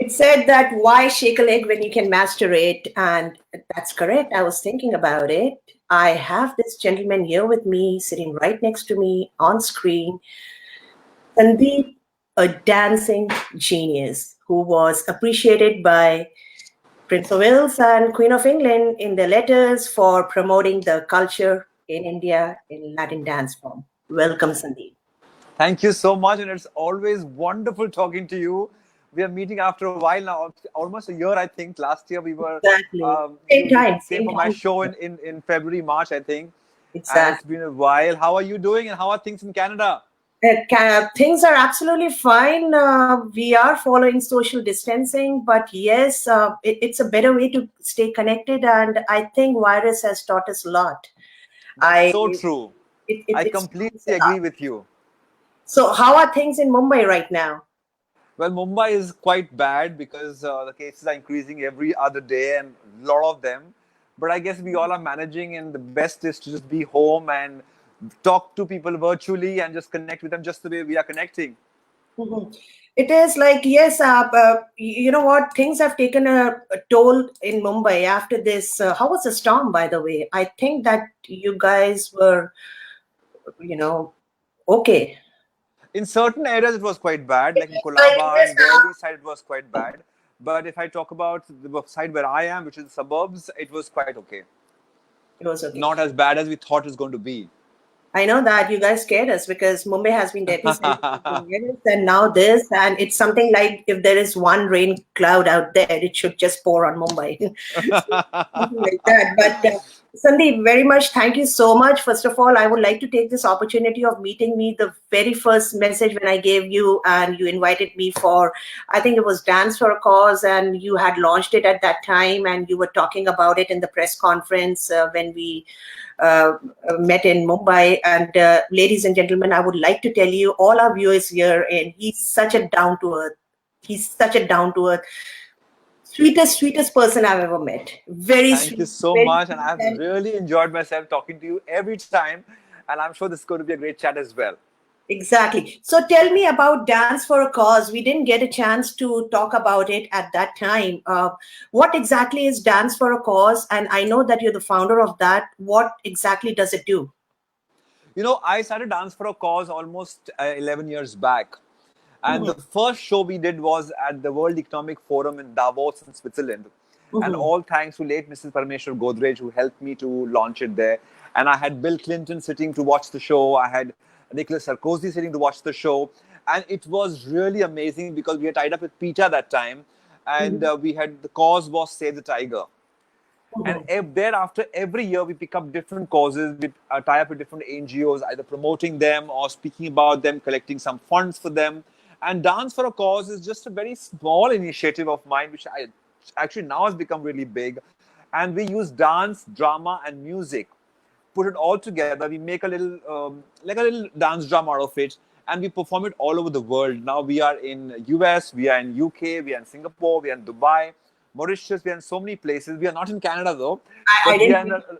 It said that why shake a leg when you can master it? And that's correct. I was thinking about it. I have this gentleman here with me, sitting right next to me on screen, Sandeep, a dancing genius who was appreciated by Prince of Wales and Queen of England in their letters for promoting the culture in India in Latin dance form. Welcome, Sandeep. Thank you so much, and it's always wonderful talking to you. We are meeting after a while now, almost a year, I think. Last year we were, Exactly. you came Same for my time. show in February, March, I think, and it's Exactly. been a while. How are you doing, and how are things in Canada? Things are absolutely fine. We are following social distancing, but yes, it's a better way to stay connected. And I think virus has taught us a lot. That's I so true. I it's taught us completely a lot. agree with you. So, how are things in Mumbai right now? Well, Mumbai is quite bad because the cases are increasing every other day and a lot of them. But I guess we all are managing, and the best is to just be home and talk to people virtually and just connect with them just the way we are connecting. Mhm. It is like, yes, you know what? Things have taken a toll in Mumbai after this. How was the storm, by the way? I think that you guys were, you know, okay. In certain areas, it was quite bad, like in Like, Kolaba yes, and Worli side, it was quite bad. But if I talk about the side where I am, which is the suburbs, it was quite okay. it was okay. Not as bad as we thought it was going to be. I know that you guys scared us because Mumbai has been epicenter of the virus, and now this, and it's something like if there is one rain cloud out there, it should just pour on Mumbai. So, something like that. But Sandeep, very much thank you so much. First of all, I would like to take this opportunity of meeting me. The very first message when I gave you, and you invited me for, I think it was Dance for a Cause, and you had launched it at that time, and you were talking about it in the press conference when we uh, met in Mumbai. And ladies and gentlemen, I would like to tell you, all our viewers here, and he's such a down to earth. He's such a down to earth, sweetest person I've ever met. Very Thank you sweet, so very much. And sweet. I've really enjoyed myself talking to you every time. And I'm sure this is going to be a great chat as well. Exactly. So tell me about Dance for a Cause. We didn't get a chance to talk about it at that time. What exactly is Dance for a Cause? And I know that you're the founder of that. What exactly does it do? You know, I started Dance for a Cause almost 11 years back. And the Mhm, first show we did was at the World Economic Forum in Davos in Switzerland. And mhm, all thanks to late Mrs. Parameshwar Godrej, who helped me to launch it there. And I had Bill Clinton sitting to watch the show. I had Nicolas Sarkozy sitting to watch the show. And it was really amazing because we had tied up with PETA that time. And mhm, we had the cause was Save the Tiger. And mhm. thereafter, every year we pick up different causes. We tie up with different NGOs, either promoting them or speaking about them, collecting some funds for them. And Dance for a Cause is just a very small initiative of mine, which I actually now has become really big. And we use dance, drama, and music, put it all together. We make a little, like a little dance drama out of it, and we perform it all over the world. Now we are in US, we are in UK, we are in Singapore, we are in Dubai, Mauritius. We are in so many places. We are not in Canada though, I but we are didn't. in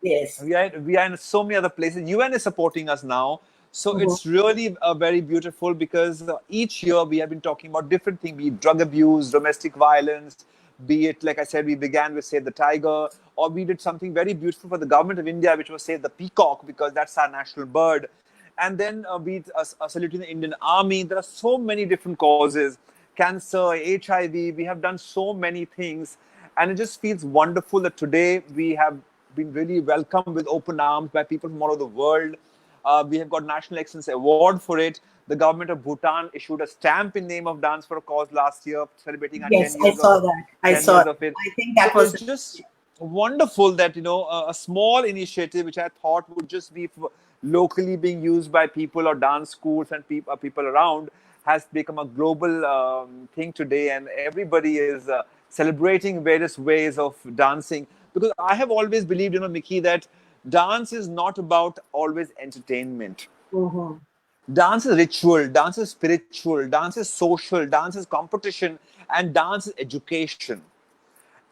Yes. we are in so many other places. UN is supporting us now. So Mhm. it's really very beautiful because each year we have been talking about different things, be it drug abuse, domestic violence, be it, like I said, we began with Save the Tiger, or we did something very beautiful for the government of India, which was Save the Peacock, because that's our national bird. And then be it a salute in the Indian Army. There are so many different causes, cancer, HIV. We have done so many things. And it just feels wonderful that today we have been really welcomed with open arms by people from all over the world. We have got National Excellence Award for it. The government of Bhutan issued a stamp in name of Dance for a Cause last year, celebrating our Yes, I saw that. I 10 saw years it. of it. I think So that was it's the. just wonderful that a small initiative which I thought would just be locally being used by people or dance schools and people around has become a global thing today, and everybody is celebrating various ways of dancing. Because I have always believed, Mickey, that dance is not about always entertainment. Mhm. Dance is ritual, dance is spiritual, dance is social, dance is competition, and dance is education.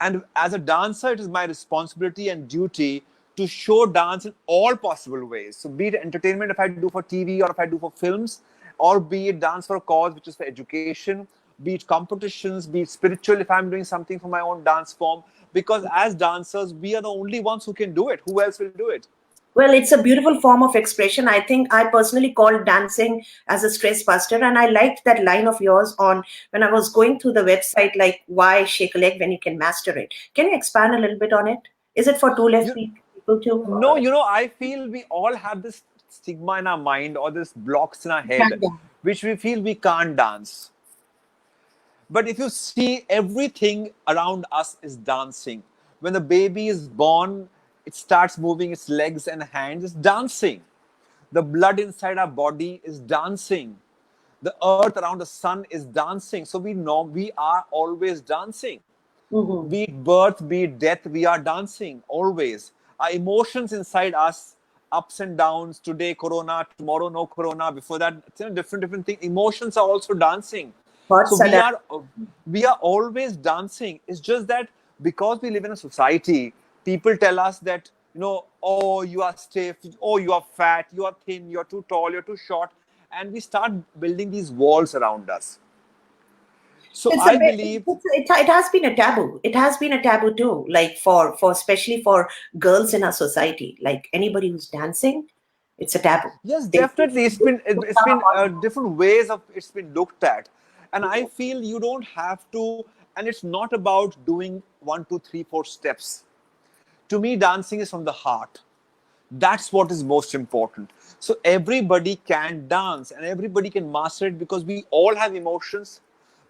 And as a dancer, it is my responsibility and duty to show dance in all possible ways. So, be it entertainment if I do for TV or if I do for films, or be it dance for a cause, which is for education, be it competitions, be it spiritual, if I'm doing something for my own dance form. Because as dancers, we are the only ones who can do it. Who else will do it? Well, it's a beautiful form of expression. I think I personally call dancing as a stress buster. And I liked that line of yours on when I was going through the website, like, why shake a leg when you can master it? Can you expand a little bit on it? Is it for two left You, people too? no, I feel we all have this stigma in our mind or this blocks in our head, Can which we feel we can't dance. But if you see, everything around us is dancing. When the baby is born, it starts moving its legs and hands, it's dancing. The blood inside our body is dancing. The earth around the sun is dancing. So we know we are always dancing. Mhm. Be it birth, be it death, we are dancing always. Our emotions inside us, ups and downs, today corona, tomorrow no corona, before that, different things. Emotions are also dancing. So Thoughts are done. we are always dancing. It's just that because we live in a society, people tell us that, oh, you are stiff, oh, you are fat, you are thin, you're too tall, you're too short, and we start building these walls around us. So It's a I bit, believe, it has been a taboo. It has been a taboo too, like for especially for girls in our society. Like anybody who's dancing, it's a taboo. yes, They definitely. It's been different ways of it's been looked at, and I feel you don't have to. And it's not about doing 1, 2, 3, 4 steps. To me, dancing is from the heart. That's what is most important. So everybody can dance and everybody can master it because we all have emotions,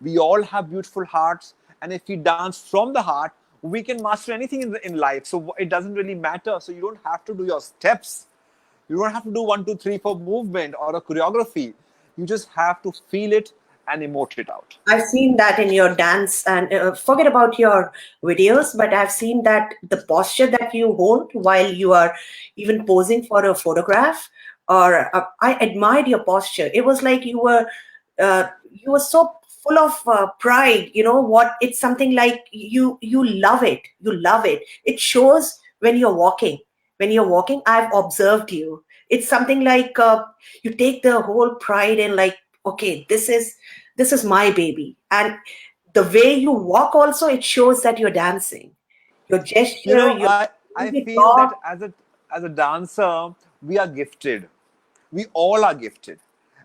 we all have beautiful hearts, and if we dance from the heart, we can master anything in life. So it doesn't really matter. So you don't have to do your steps. You don't have to do 1, 2, 3, 4 movement or a choreography. You just have to feel it and emote it out. I've seen that in your dance, and forget about your videos, but I've seen that the posture that you hold while you are even posing for a photograph, or I admired your posture. It was like you were so full of pride. You know what? It's something like you love it. You love it. It shows when you're walking. When you're walking, I've observed you. It's something like you take the whole pride in, like, okay, this is my baby. And the way you walk also, it shows that you're dancing. Your You gesture, know, your I way you feel that talk, as a dancer, we are gifted. We all are gifted,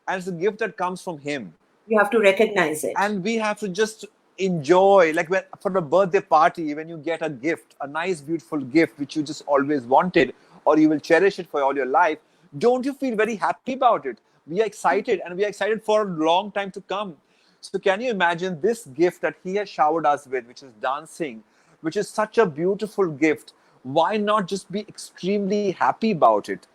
and it's a gift that comes from him. you have to recognize it. And we have to just enjoy, like when for the birthday party, when you get a gift, a nice beautiful gift which you just always wanted, or you will cherish it for all your life. Don't you feel very happy about it? We are excited, and we are excited for a long time to come. So can you imagine this gift that he has showered us with, which is dancing, which is such a beautiful gift? Why not just be extremely happy about it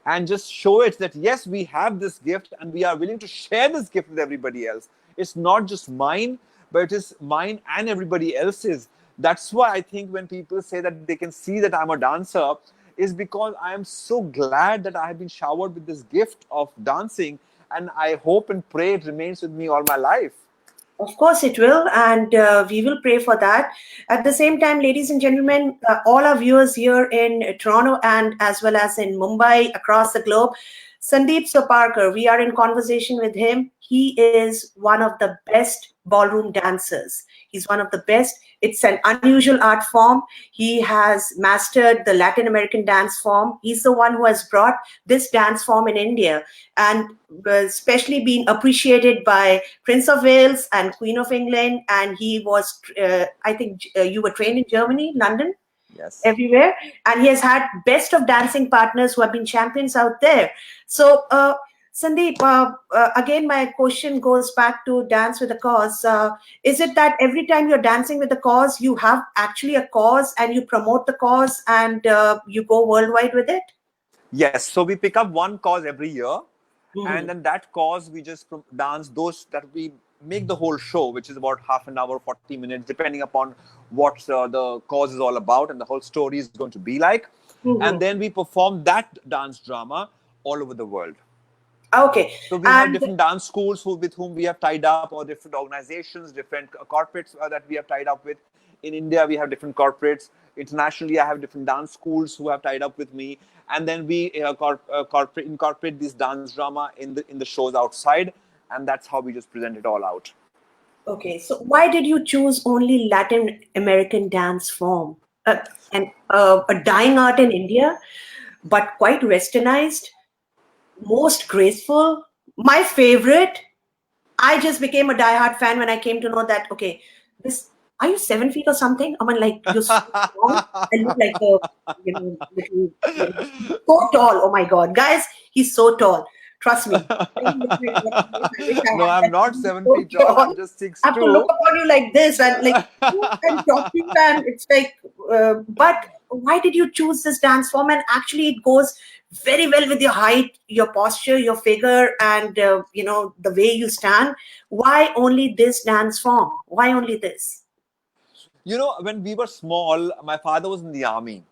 and just show it that yes, we have this gift and we are willing to share this gift with everybody else. It's not just mine, but it is mine and everybody else's. That's why I think when people say that they can see that I'm a dancer, is because I am so glad that I have been showered with this gift of dancing, and I hope and pray it remains with me all my life. Of course, it will, and we will pray for that. At the same time, ladies and gentlemen, all our viewers here in Toronto and as well as in Mumbai, across the globe, Sandip Soparrkar, we are in conversation with him. He is one of the best ballroom dancers. He's one of the best. It's an unusual art form. He has mastered the Latin American dance form. He's the one who has brought this dance form in India, and especially been appreciated by Prince of Wales and Queen of England. And he was, I think, you were trained in Germany, London, Yes. everywhere. And he has had best of dancing partners who have been champions out there. So, Sandeep, again, my question goes back to Dance with a Cause. Is it that every time you're dancing with a cause, you have actually a cause and you promote the cause and you go worldwide with it? Yes, so we pick up one cause every year, and Mhm. then that cause we just dance those that we make the whole show, which is about half an hour, 40 minutes, depending upon what the cause is all about and the whole story is going to be like. And Mhm. then we perform that dance drama all over the world. Okay. So we have And different dance schools with whom we have tied up, or different organizations, different corporates that we have tied up with. In India, we have different corporates. Internationally, I have different dance schools who have tied up with me, and then we incorporate this dance drama in the shows outside, and that's how we just present it all out. Okay, so why did you choose only Latin American dance form? And a dying art in India, but quite westernized, most graceful. My favorite. I just became a diehard fan when I came to know that, okay, this, are you 7 feet or something? I mean, like, you're so strong. I look like a, little, so tall. Oh my God. Guys, he's so tall. Trust me. When you look at what he is, I wish I No, had I'm that. not He's 7 so feet tall. tall. I'm just six I have to look two. upon you like this and like, and talking, and it's like, but why did you choose this dance form? And actually, it goes very well with your height, your posture, your figure, and the way you stand. Why only this dance form? Why only this? When we were small, my father was in the army.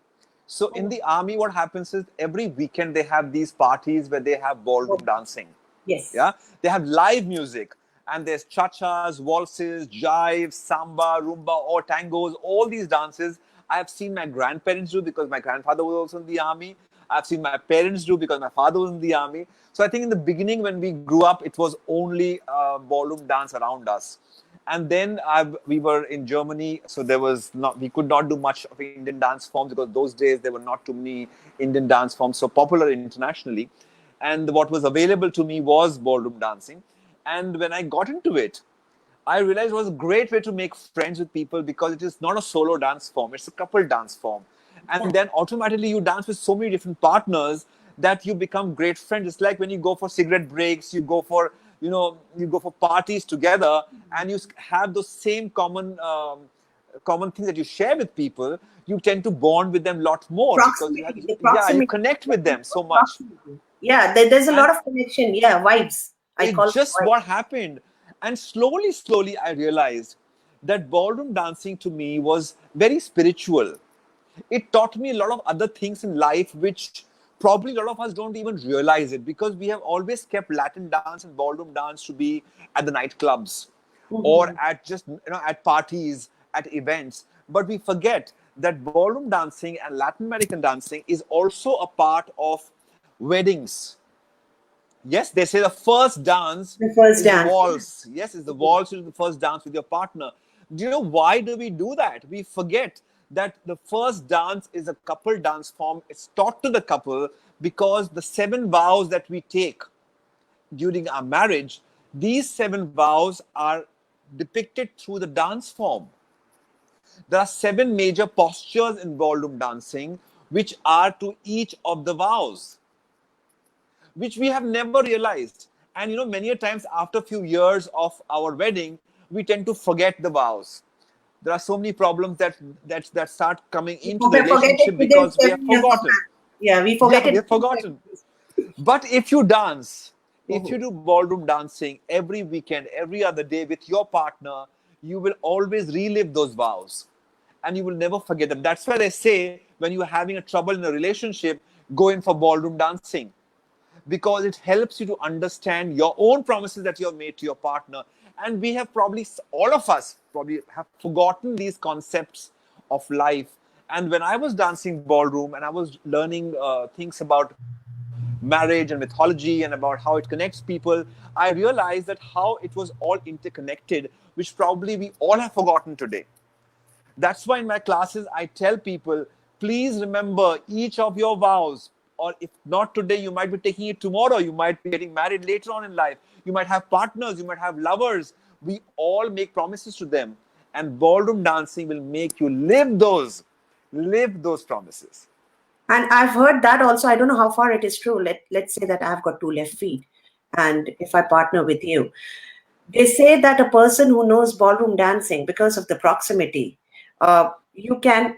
So in Oh, the army, what happens is every weekend they have these parties where they have oh, ballroom dancing. yes. Yeah, they have live music, and there's cha-chas, waltzes, jive, samba, rumba, or tangos. All these dances I have seen my grandparents do because my grandfather was also in the army. I've seen my parents do because my father was in the army. So I think in the beginning when we grew up, it was only ballroom dance around us. And then we were in Germany, so there was not we could not do much of Indian dance forms because those days there were not too many Indian dance forms so popular internationally. And what was available to me was ballroom dancing. And when I got into it, I realized it was a great way to make friends with people because it is not a solo dance form, it's a couple dance form. And Yeah. then automatically you dance with so many different partners that you become great friends. It's like when you go for cigarette breaks, you go for parties together, and you have those same common things that you share with people. You tend to bond with them a lot more because The yeah, you proximity. connect with them so much. Proximity. Yeah, there's a And lot of connection. Yeah, vibes. I it call it just vibes. what happened. And slowly I realized that ballroom dancing to me was very spiritual. It taught me a lot of other things in life which probably a lot of us don't even realize it, because we have always kept Latin dance and ballroom dance to be at the nightclubs or Mhm. at just at parties, at events. But we forget that ballroom dancing and Latin American dancing is also a part of weddings. Yes, they say the first dance The first is the dance. waltz. Yes, is the waltz is the first dance with your partner. Do you know why do we do that? We forget that the first dance is a couple dance form. It's taught to the couple because the 7 vows that we take during our marriage, these 7 vows are depicted through the dance form. There are 7 major postures in ballroom dancing, which are to each of the vows, which we have never realized. And many a times after a few years of our wedding, we tend to forget the vows. There are so many problems that start coming We into the forget it relationship within because we have 7 years of forgotten. marriage. Yeah, we forget Yeah, we it have within forgotten. 7 years. But if you dance, if you Mhm. do ballroom dancing every weekend, every other day with your partner, you will always relive those vows and you will never forget them. That's why they say when you're having a trouble in a relationship, go in for ballroom dancing, because it helps you to understand your own promises that you have made to your partner. And we have probably, all of us probably have forgotten these concepts of life. And when I was dancing ballroom and I was learning things about marriage and mythology and about how it connects people, I realized that how it was all interconnected, which probably we all have forgotten today. That's why in my classes, I tell people, please remember each of your vows. Or if not today, you might be taking it tomorrow. You might be getting married later on in life. You might have partners. You might have lovers. We all make promises to them. And ballroom dancing will make you live those promises. And I've heard that also. I don't know how far it is true. Let's say that I've got two left feet, and if I partner with you, they say that a person who knows ballroom dancing, because of the proximity, you can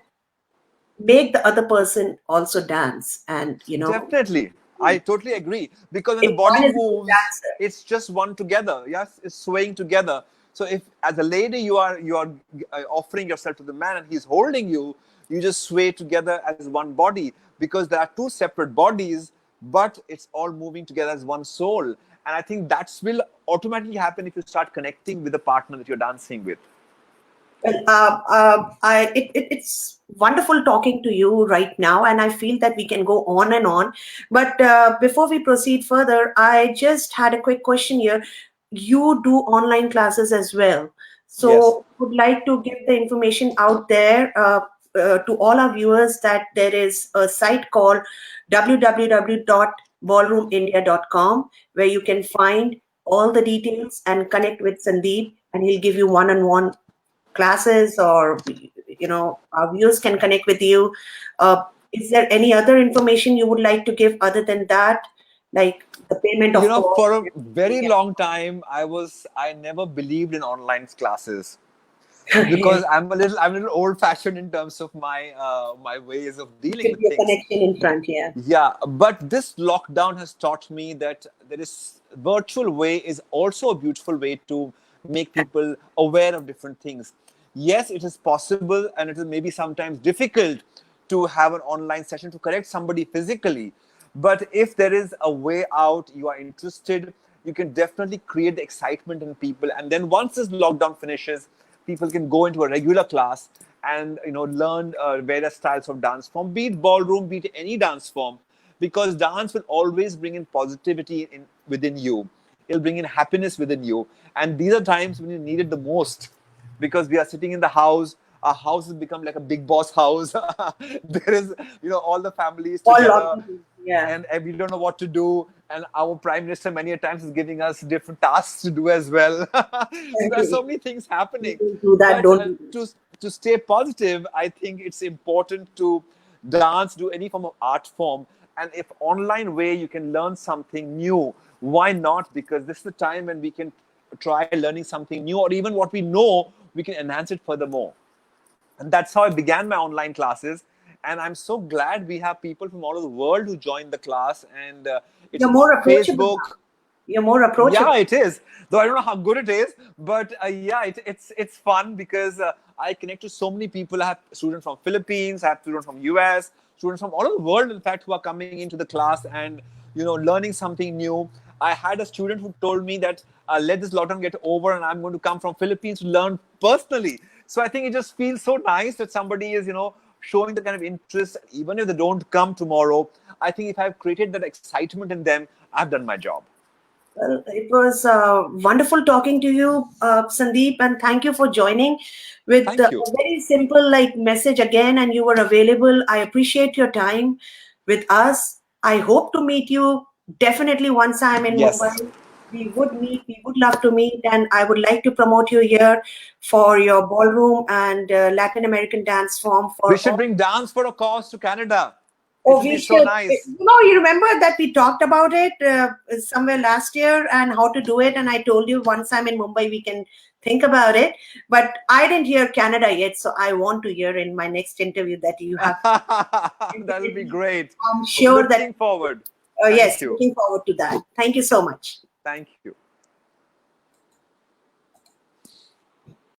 make the other person also dance, and Definitely. I totally agree. Because when the if body one is a good moves, dancer. it's just one together. Yes, it's swaying together. So if as a lady you are offering yourself to the man and he's holding you, you just sway together as one body, because there are two separate bodies, but it's all moving together as one soul. And I think that will automatically happen if you start connecting with the partner that you're dancing with. Well, it's wonderful talking to you right now, and I feel that we can go on and on. But before we proceed further, I just had a quick question here. you do online classes as well. Yes. So would like to give the information out there to all our viewers that there is a site called www.ballroomindia.com where you can find all the details and connect with Sandeep, and he'll give you one-on-one classes, or our viewers can connect with you. Is there any other information you would like to give other than that, like the payment You of know, course? for a very long time, I never believed in online classes Yes, because I'm a little old fashioned in terms of my ways of it dealing should with be a things. connection in front, yeah. Yeah, but this lockdown has taught me that there is virtual way is also a beautiful way to make people aware of different things. Yes, it is possible and it is maybe sometimes difficult to have an online session to correct somebody physically. But if there is a way out, you are interested, you can definitely create the excitement in people. And then once this lockdown finishes, people can go into a regular class and learn various styles of dance form, be it ballroom, be it any dance form, because dance will always bring in positivity within you. It'll bring in happiness within you, and these are times when you need it the most, because we are sitting in the house. Our house has become like a big boss house. There is, all the families All together, lockdown, yeah. and we don't know what to do. And our prime minister many a times is giving us different tasks to do as well. So there are so many things happening. Don't do that, But don't do that. to stay positive, I think it's important to dance, do any form of art form. And if online way you can learn something new, why not? Because this is the time when we can try learning something new, or even what we know, we can enhance it furthermore. And that's how I began my online classes. And I'm so glad we have people from all over the world who join the class. And it's You're more on approachable Facebook. now. You're more Yeah, approachable. it is. Though I don't know how good it is, but yeah, it's fun because I connect to so many people. I have students from Philippines, I have students from US, students from all over the world, in fact, who are coming into the class and learning something new. I had a student who told me that let this lockdown get over, and I'm going to come from Philippines to learn personally. So I think it just feels so nice that somebody is showing the kind of interest, even if they don't come tomorrow. I think if I've created that excitement in them, I've done my job. Well, it was wonderful talking to you, Sandeep, and thank you for joining with Thank a you. very simple like message again. And you were available. I appreciate your time with us. I hope to meet you definitely once I'm in Yes. Mumbai. We would meet. We would love to meet, and I would like to promote you here for your ballroom and Latin American dance form We for should all. bring Dance for a Cause to Canada. It Oh, will we be so should. nice. You remember that we talked about it somewhere last year and how to do it. And I told you once I'm in Mumbai, we can think about it. But I didn't hear Canada yet, so I want to hear in my next interview that you have. That'll be great. I'm sure that. Looking forward. Yes, Thank you. looking forward to that. Thank you so much. Thank you.